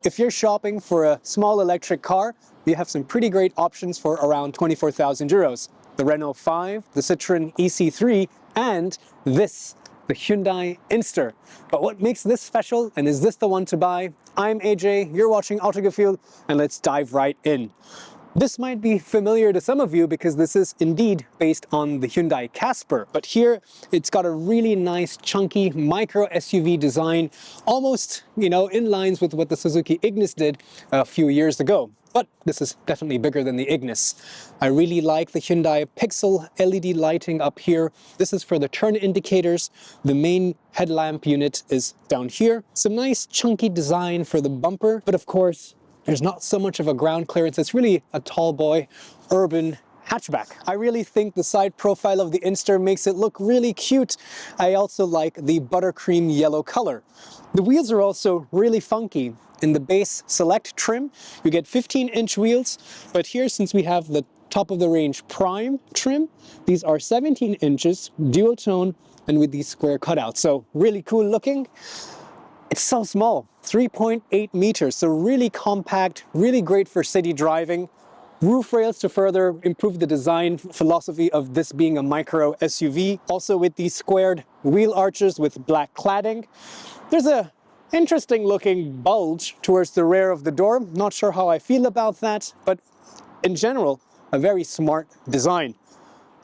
If you're shopping for a small electric car, you have some pretty great options for around 24,000 euros. The Renault 5, the Citroën EC3, and this, the Hyundai Inster. But what makes this special, and is this the one to buy? I'm AJ, you're watching Autogefühl, and let's dive right in. This might be familiar to some of you because this is indeed based on the Hyundai Casper, but here it's got a really nice chunky micro SUV design, almost, in lines with what the Suzuki Ignis did a few years ago. But this is definitely bigger than the Ignis. I really like the Hyundai Pixel LED lighting up here. This is for the turn indicators. The main headlamp unit is down here. Some nice chunky design for the bumper, but of course, there's not so much of a ground clearance. It's really a tall boy, urban hatchback. I really think the side profile of the Inster makes it look really cute. I also like the buttercream yellow color. The wheels are also really funky. In the base select trim, you get 15-inch wheels, but here, since we have the top of the range prime trim, these are 17 inches, dual tone, and with these square cutouts. So really cool looking. It's so small, 3.8 meters, so really compact, really great for city driving. Roof rails to further improve the design philosophy of this being a micro SUV. Also with these squared wheel arches with black cladding. There's a interesting looking bulge towards the rear of the door. Not sure how I feel about that, but in general, a very smart design.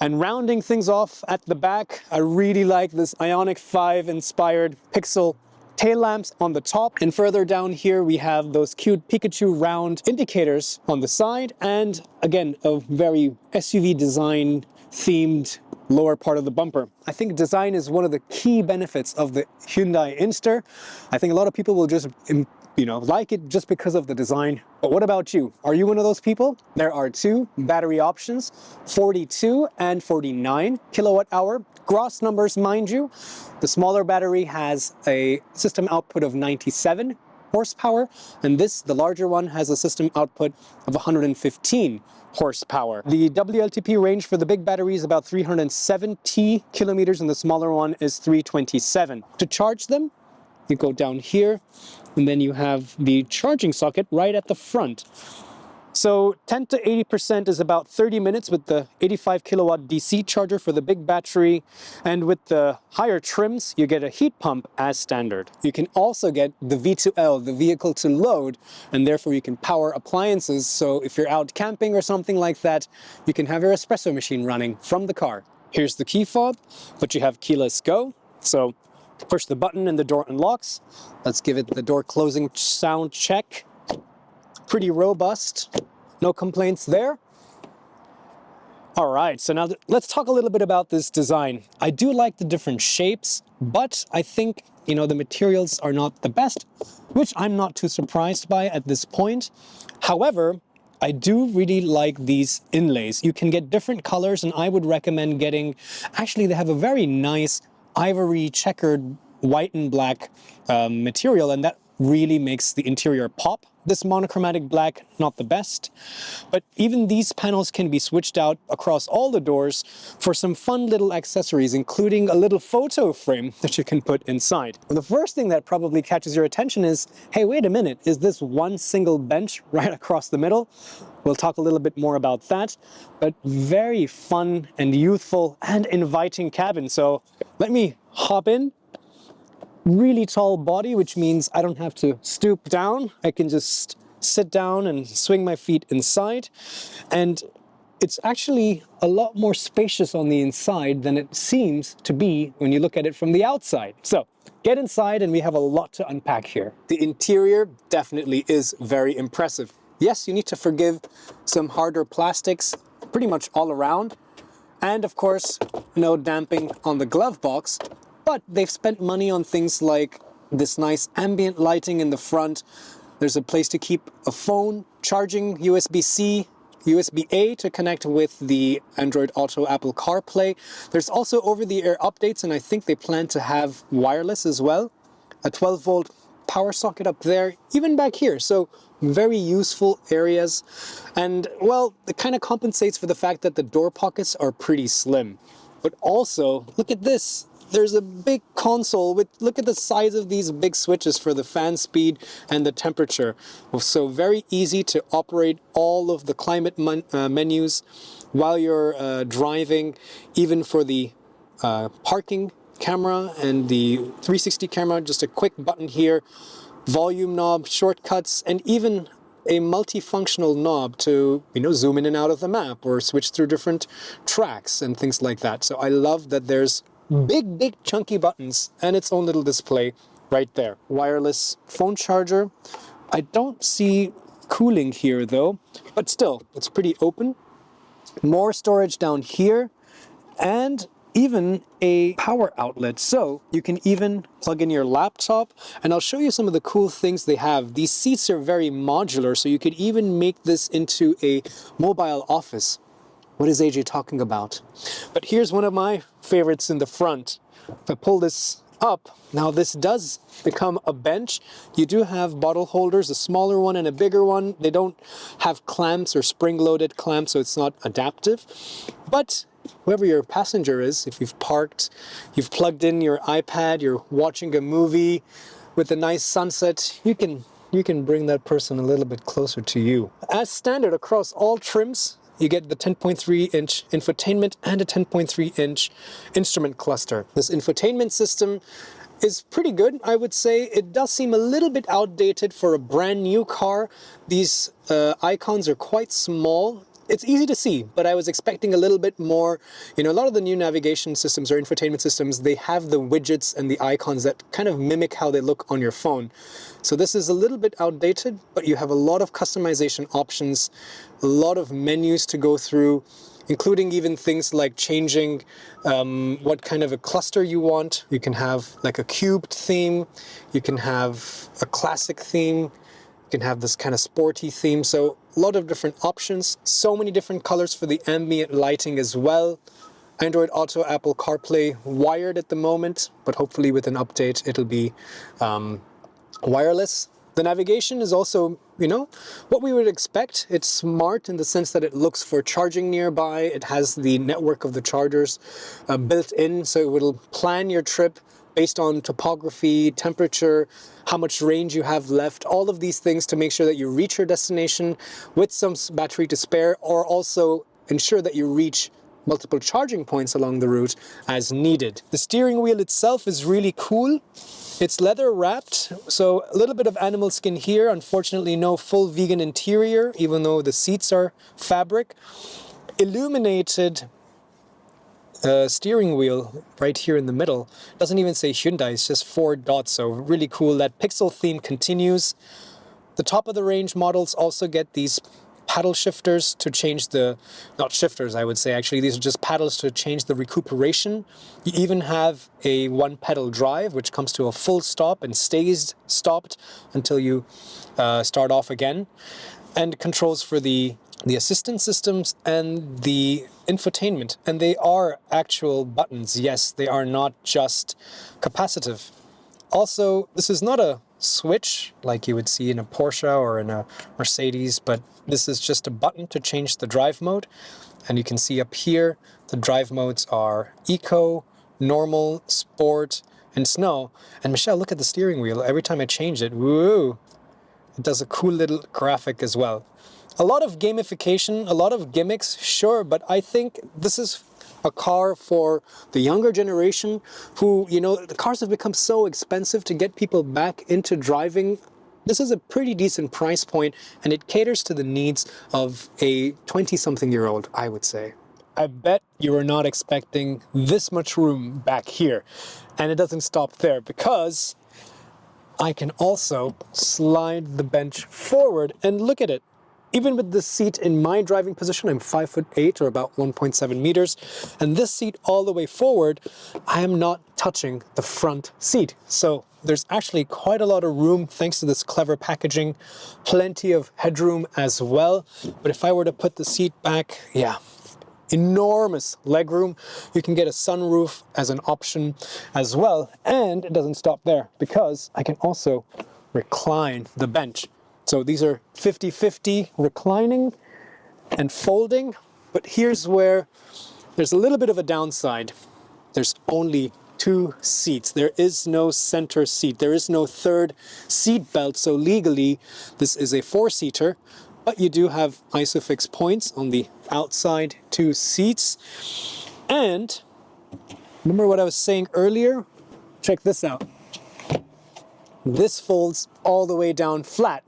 And rounding things off at the back, I really like this Ioniq 5 inspired Pixel tail lamps on the top, and further down here we have those cute Pikachu round indicators on the side, and again a very SUV design themed lower part of the bumper. I think design is one of the key benefits of the Hyundai Inster. I think a lot of people will just like it just because of the design. But what about you? Are you one of those people? There are two battery options, 42 and 49 kilowatt hour. Gross numbers, mind you. The smaller battery has a system output of 97 horsepower, and this, the larger one, has a system output of 115 horsepower. The WLTP range for the big battery is about 370 kilometers, and the smaller one is 327. To charge them, you go down here, and then you have the charging socket right at the front. So 10 to 80% is about 30 minutes with the 85 kilowatt DC charger for the big battery. And with the higher trims, you get a heat pump as standard. You can also get the V2L, the vehicle to load, and therefore you can power appliances. So if you're out camping or something like that, you can have your espresso machine running from the car. Here's the key fob, but you have keyless go. So push the button and the door unlocks. Let's give it the door closing sound check. Pretty robust, no complaints there. All right, so now let's talk a little bit about this design. I do like the different shapes, but I think, the materials are not the best, which I'm not too surprised by at this point. However, I do really like these inlays. You can get different colors, and I would recommend getting, actually they have a very nice ivory checkered white and black material, and that really makes the interior pop. This monochromatic black, not the best, but even these panels can be switched out across all the doors for some fun little accessories, including a little photo frame that you can put inside. The first thing that probably catches your attention is, hey, wait a minute, is this one single bench right across the middle? We'll talk a little bit more about that, but very fun and youthful and inviting cabin. So let me hop in. Really tall body, which means I don't have to stoop down. I can just sit down and swing my feet inside. And it's actually a lot more spacious on the inside than it seems to be when you look at it from the outside. So get inside and we have a lot to unpack here. The interior definitely is very impressive. Yes, you need to forgive some harder plastics pretty much all around. And of course, no damping on the glove box. But they've spent money on things like this nice ambient lighting in the front. There's a place to keep a phone, charging, USB-C, USB-A to connect with the Android Auto, Apple CarPlay. There's also over-the-air updates, and I think they plan to have wireless as well. A 12-volt power socket up there, even back here. So very useful areas. And well, it kind of compensates for the fact that the door pockets are pretty slim. But also, look at this. there's a big console with, look at the size of these big switches for the fan speed and the temperature. So very easy to operate all of the climate menus while you're driving, even for the parking camera and the 360 camera, just a quick button here, volume knob, shortcuts, and even a multifunctional knob to, zoom in and out of the map or switch through different tracks and things like that. So I love that there's big chunky buttons and its own little display right there. Wireless phone charger. I don't see cooling here though, but still, it's pretty open. More storage down here, and even a power outlet, so you can even plug in your laptop. And I'll show you some of the cool things they have. These seats are very modular, so you could even make this into a mobile office. What is AJ talking about? But here's one of my favorites in the front. If I pull this up, now this does become a bench. You do have bottle holders, a smaller one and a bigger one. They don't have clamps or spring-loaded clamps, so it's not adaptive. But whoever your passenger is, if you've parked, you've plugged in your iPad, you're watching a movie with a nice sunset, you can bring that person a little bit closer to you. As standard across all trims, you get the 10.3-inch infotainment and a 10.3-inch instrument cluster. This infotainment system is pretty good, I would say. It does seem a little bit outdated for a brand new car. These icons are quite small. It's easy to see, but I was expecting a little bit more. A lot of the new navigation systems or infotainment systems, they have the widgets and the icons that kind of mimic how they look on your phone. So this is a little bit outdated, but you have a lot of customization options, a lot of menus to go through, including even things like changing what kind of a cluster you want. You can have like a cubed theme, you can have a classic theme, you can have this kind of sporty theme. So a lot of different options, so many different colors for the ambient lighting as well. Android Auto, Apple CarPlay wired at the moment, but hopefully with an update it'll be wireless. The navigation is also, what we would expect. It's smart in the sense that it looks for charging nearby. It has the network of the chargers built in, so it will plan your trip based on topography, temperature, how much range you have left, all of these things to make sure that you reach your destination with some battery to spare, or also ensure that you reach multiple charging points along the route as needed. The steering wheel itself is really cool. It's leather wrapped, so a little bit of animal skin here. Unfortunately, no full vegan interior, even though the seats are fabric. Illuminated steering wheel right here in the middle. Doesn't even say Hyundai, it's just 4 dots, so really cool. That pixel theme continues. The top of the range models also get these paddle shifters to change the, not shifters I would say actually, these are just paddles to change the recuperation. You even have a one pedal drive which comes to a full stop and stays stopped until you start off again. And controls for the assistance systems and the infotainment. And they are actual buttons, yes, they are not just capacitive. Also, this is not a switch like you would see in a Porsche or in a Mercedes, but this is just a button to change the drive mode. And you can see up here, the drive modes are Eco, Normal, Sport, and Snow. And Michelle, look at the steering wheel. Every time I change it, woo! It does a cool little graphic as well. A lot of gamification, a lot of gimmicks, sure, but I think this is a car for the younger generation who, the cars have become so expensive to get people back into driving. This is a pretty decent price point, and it caters to the needs of a 20-something-year-old, I would say. I bet you were not expecting this much room back here. And it doesn't stop there, because I can also slide the bench forward and look at it. Even with this seat in my driving position, I'm 5'8" or about 1.7 meters, and this seat all the way forward, I am not touching the front seat. So there's actually quite a lot of room thanks to this clever packaging, plenty of headroom as well. But if I were to put the seat back, yeah, enormous legroom. You can get a sunroof as an option as well. And it doesn't stop there, because I can also recline the bench. So these are 50-50 reclining and folding. But here's where there's a little bit of a downside. There's only two seats. There is no center seat. There is no third seat belt. So legally, this is a four-seater, but you do have ISOFIX points on the outside two seats. And remember what I was saying earlier? Check this out. This folds all the way down flat.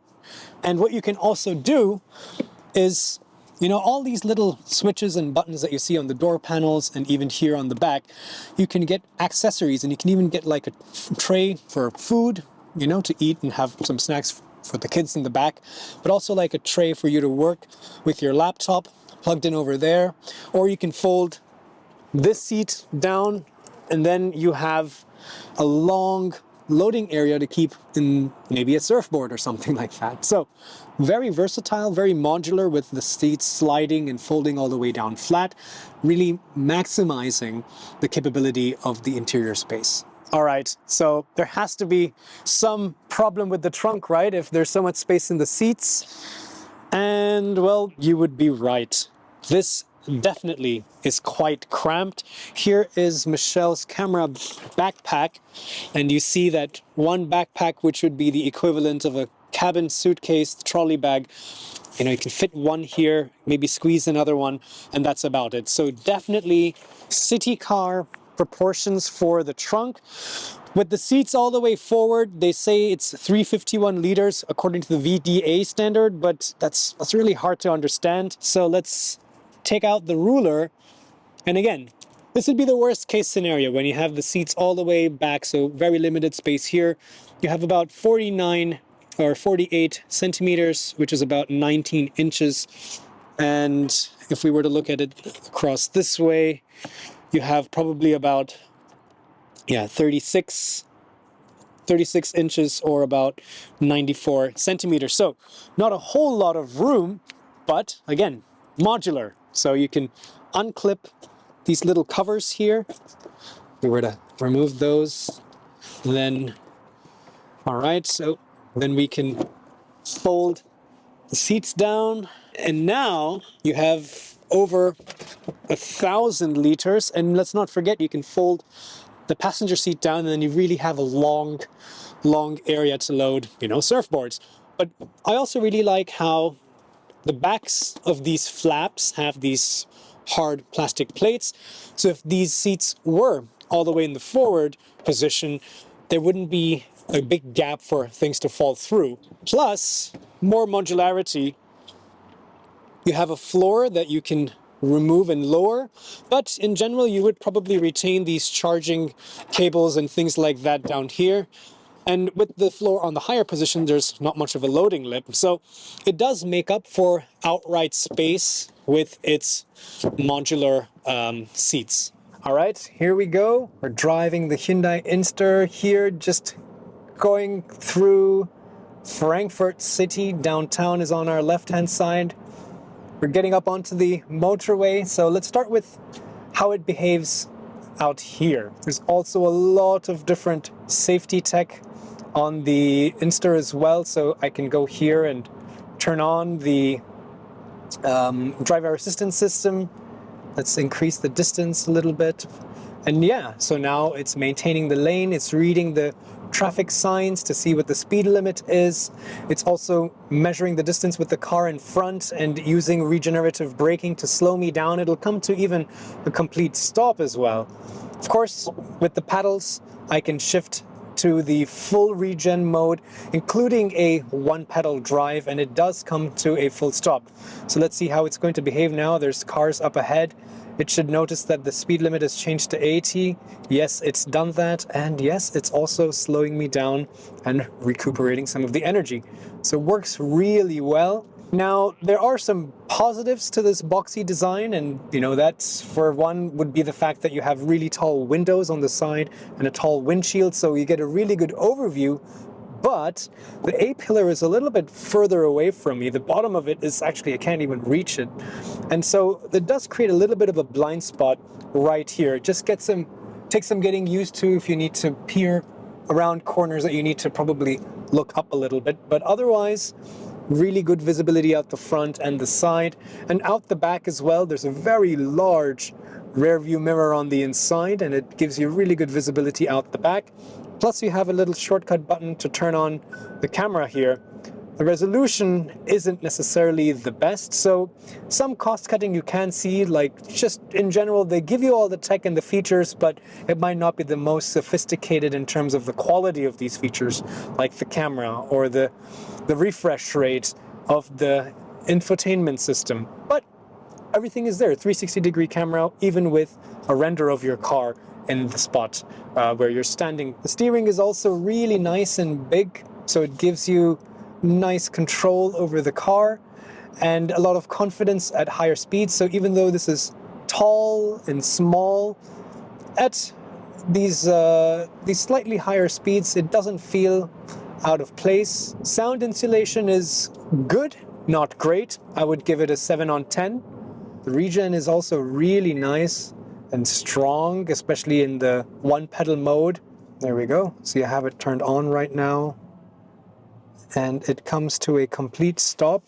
And what you can also do is, you know, all these little switches and buttons that you see on the door panels and even here on the back, you can get accessories, and you can even get like a tray for food, you know, to eat and have some snacks for the kids in the back, but also like a tray for you to work with your laptop plugged in over there. Or you can fold this seat down, and then you have a long loading area to keep in maybe a surfboard or something like that. So very versatile, very modular, with the seats sliding and folding all the way down flat, really maximizing the capability of the interior space. All right, so there has to be some problem with the trunk, right? If there's so much space in the seats. And well, you would be right. This definitely is quite cramped. Here is Michelle's camera backpack, and you see that one backpack, which would be the equivalent of a cabin suitcase, trolley bag, you know, you can fit one here, maybe squeeze another one, and that's about it. So definitely city car proportions for the trunk. With the seats all the way forward, they say it's 351 liters according to the VDA standard, but that's really hard to understand. So let's take out the ruler, and again, this would be the worst case scenario when you have the seats all the way back, so very limited space here. You have about 49 or 48 centimeters, which is about 19 inches. And if we were to look at it across this way, you have probably about 36 inches, or about 94 centimeters. So not a whole lot of room, but again, modular. So you can unclip these little covers here. If we were to remove those, then, all right, so then we can fold the seats down. And now you have over 1,000 liters. And let's not forget, you can fold the passenger seat down, and then you really have a long area to load, you know, surfboards. But I also really like how the backs of these flaps have these hard plastic plates. So if these seats were all the way in the forward position, there wouldn't be a big gap for things to fall through. Plus, more modularity. You have a floor that you can remove and lower, but in general you would probably retain these charging cables and things like that down here. And with the floor on the higher position, there's not much of a loading lip. So it does make up for outright space with its modular seats. All right, here we go. We're driving the Hyundai Inster here, just going through Frankfurt City. Downtown is on our left-hand side. We're getting up onto the motorway. So let's start with how it behaves out here. There's also a lot of different safety tech on the Inster as well. So I can go here and turn on the driver assistance system. Let's increase the distance a little bit. And yeah, so now it's maintaining the lane. It's reading the traffic signs to see what the speed limit is. It's also measuring the distance with the car in front and using regenerative braking to slow me down. It'll come to even a complete stop as well. Of course, with the paddles, I can shift to the full regen mode, including a one pedal drive, and it does come to a full stop. So let's see how it's going to behave now. There's cars up ahead. It should notice that the speed limit has changed to 80. Yes, it's done that. And yes, it's also slowing me down and recuperating some of the energy. So it works really well. Now, there are some positives to this boxy design, and that's, for one, would be the fact that you have really tall windows on the side and a tall windshield, so you get a really good overview. But the A-pillar is a little bit further away from me. The bottom of it is actually, I can't even reach it. And so it does create a little bit of a blind spot right here. It just takes some getting used to if you need to peer around corners that you need to probably look up a little bit. But otherwise, really good visibility out the front and the side. And out the back as well, there's a very large rear view mirror on the inside, and it gives you really good visibility out the back. Plus you have a little shortcut button to turn on the camera here. The resolution isn't necessarily the best, so some cost cutting you can see, like just in general, they give you all the tech and the features, but it might not be the most sophisticated in terms of the quality of these features, like the camera or the refresh rate of the infotainment system. But everything is there, 360-degree camera, even with a render of your car in the spot where you're standing. The steering is also really nice and big, so it gives you nice control over the car and a lot of confidence at higher speeds. So even though this is tall and small, at these slightly higher speeds, it doesn't feel out of place. Sound insulation is good, not great. I would give it a 7 on 10. The regen is also really nice and strong, especially in the one pedal mode. There we go. So you have it turned on right now. And it comes to a complete stop,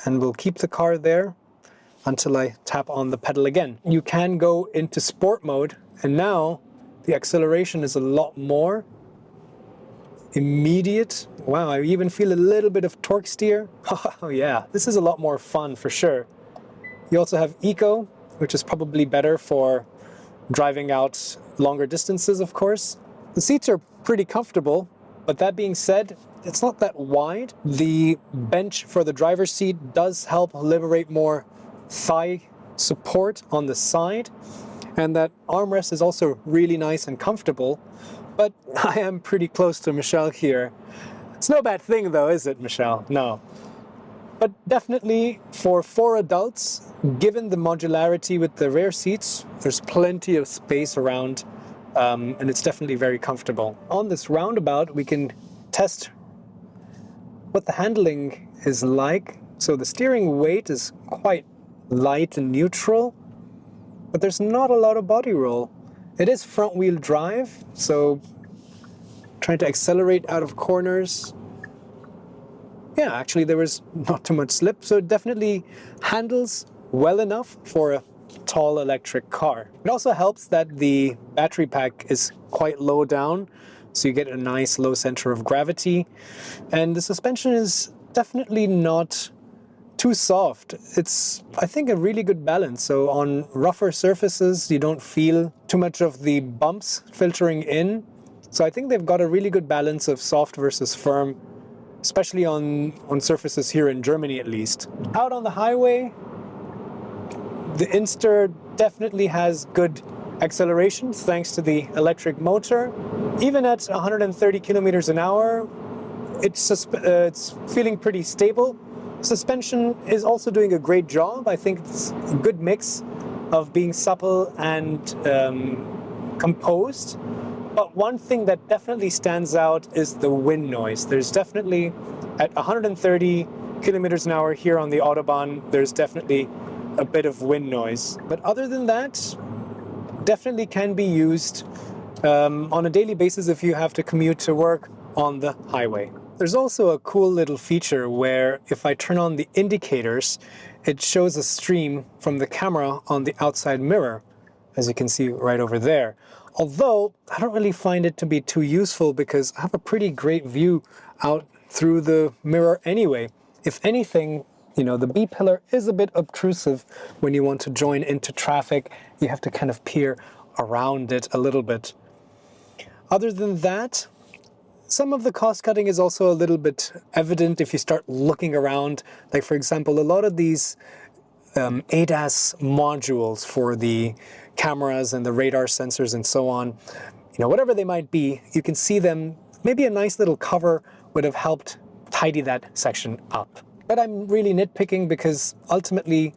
and we'll keep the car there until I tap on the pedal again. You can go into sport mode, and now the acceleration is a lot more immediate. Wow, I even feel a little bit of torque steer. Oh yeah, this is a lot more fun for sure. You also have Eco, which is probably better for driving out longer distances, of course. The seats are pretty comfortable, but that being said, it's not that wide. The bench for the driver's seat does help liberate more thigh support on the side, and that armrest is also really nice and comfortable. But I am pretty close to Michelle here. It's no bad thing though, is it, Michelle? No. But definitely for 4 adults, given the modularity with the rear seats, there's plenty of space around, and it's definitely very comfortable. On this roundabout, we can test what the handling is like. So the steering weight is quite light and neutral, but there's not a lot of body roll. It is front wheel drive, so trying to accelerate out of corners. Yeah, actually there was not too much slip, so it definitely handles well enough for a tall electric car. It also helps that the battery pack is quite low down, so you get a nice low center of gravity. And the suspension is definitely not too soft. It's, I think, a really good balance. So on rougher surfaces, you don't feel too much of the bumps filtering in. So I think they've got a really good balance of soft versus firm, especially on surfaces here in Germany at least. Out on the highway, the Inster definitely has good acceleration thanks to the electric motor. Even at 130 kilometers an hour, it's feeling pretty stable. Suspension is also doing a great job. I think it's a good mix of being supple and composed. But one thing that definitely stands out is the wind noise. There's definitely, at 130 kilometers an hour here on the Autobahn, there's definitely a bit of wind noise. But other than that, definitely can be used on a daily basis if you have to commute to work on the highway. There's also a cool little feature where if I turn on the indicators, it shows a stream from the camera on the outside mirror, as you can see right over there. Although I don't really find it to be too useful because I have a pretty great view out through the mirror anyway. If anything, you know, the B-pillar is a bit obtrusive when you want to join into traffic. You have to kind of peer around it a little bit. Other than that, some of the cost cutting is also a little bit evident if you start looking around. Like, for example, a lot of these ADAS modules for the cameras and the radar sensors and so on, you know, whatever they might be, you can see them. Maybe a nice little cover would have helped tidy that section up. But I'm really nitpicking because ultimately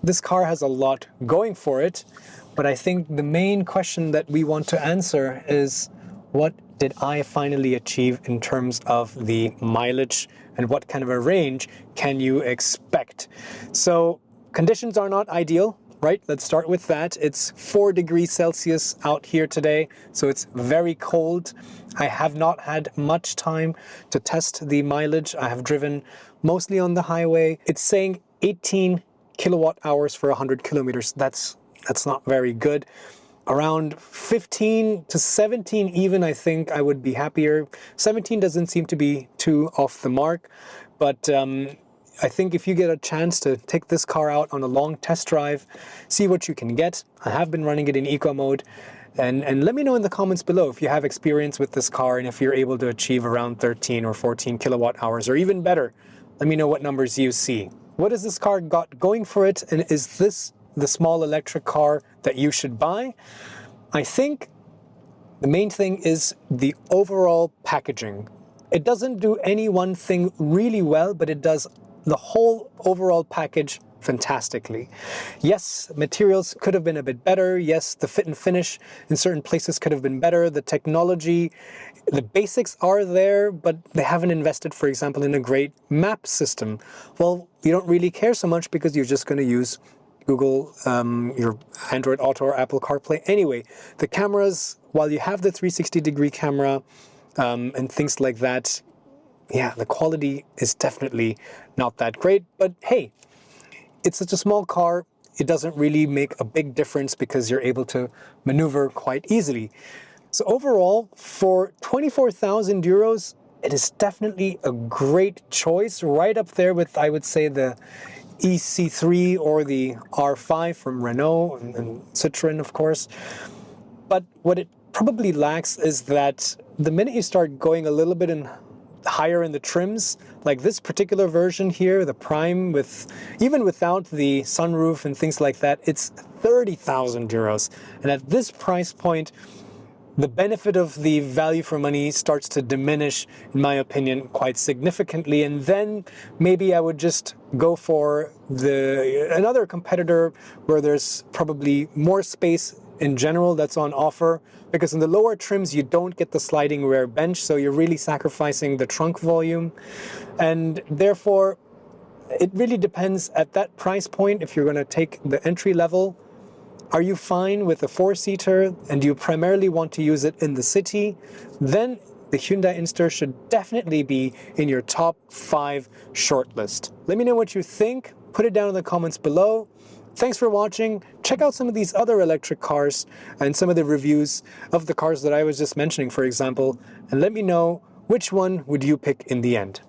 this car has a lot going for it. But I think the main question that we want to answer is, what did I finally achieve in terms of the mileage and what kind of a range can you expect? So conditions are not ideal, right? Let's start with that. It's 4 degrees Celsius out here today, so it's very cold. I have not had much time to test the mileage. I have driven mostly on the highway. It's saying 18 kilowatt hours for 100 kilometers. That's That's not very good. Around 15 to 17 even, I think I would be happier. 17 doesn't seem to be too off the mark, but I think if you get a chance to take this car out on a long test drive, see what you can get. I have been running it in eco mode, and let me know in the comments below if you have experience with this car and if you're able to achieve around 13 or 14 kilowatt hours, or even better. Let me know what numbers you see. What has this car got going for it, and is this the small electric car that you should buy? I think the main thing is the overall packaging. It doesn't do any one thing really well, but it does the whole overall package fantastically. Yes, materials could have been a bit better. Yes, the fit and finish in certain places could have been better. The technology, the basics are there, but they haven't invested, for example, in a great map system. Well, you don't really care so much because you're just going to use Google, your Android Auto or Apple CarPlay. Anyway, the cameras, while you have the 360-degree camera and things like that, yeah, the quality is definitely not that great. But hey, it's such a small car, it doesn't really make a big difference because you're able to maneuver quite easily. So overall, for 24,000 euros, it is definitely a great choice, right up there with, I would say, the EC3 or the R5 from Renault and Citroën, of course. But what it probably lacks is that the minute you start going a little bit higher in the trims, like this particular version here, the Prime, even without the sunroof and things like that, it's 30,000 euros. And at this price point, the benefit of the value for money starts to diminish, in my opinion, quite significantly. And then maybe I would just go for another competitor where there's probably more space in general that's on offer, because in the lower trims you don't get the sliding rear bench, so you're really sacrificing the trunk volume. And therefore, it really depends at that price point if you're going to take the entry level. Are you fine with a four-seater and you primarily want to use it in the city? Then the Hyundai Inster should definitely be in your top 5 shortlist. Let me know what you think. Put it down in the comments below. Thanks for watching. Check out some of these other electric cars and some of the reviews of the cars that I was just mentioning, for example, and let me know which one would you pick in the end.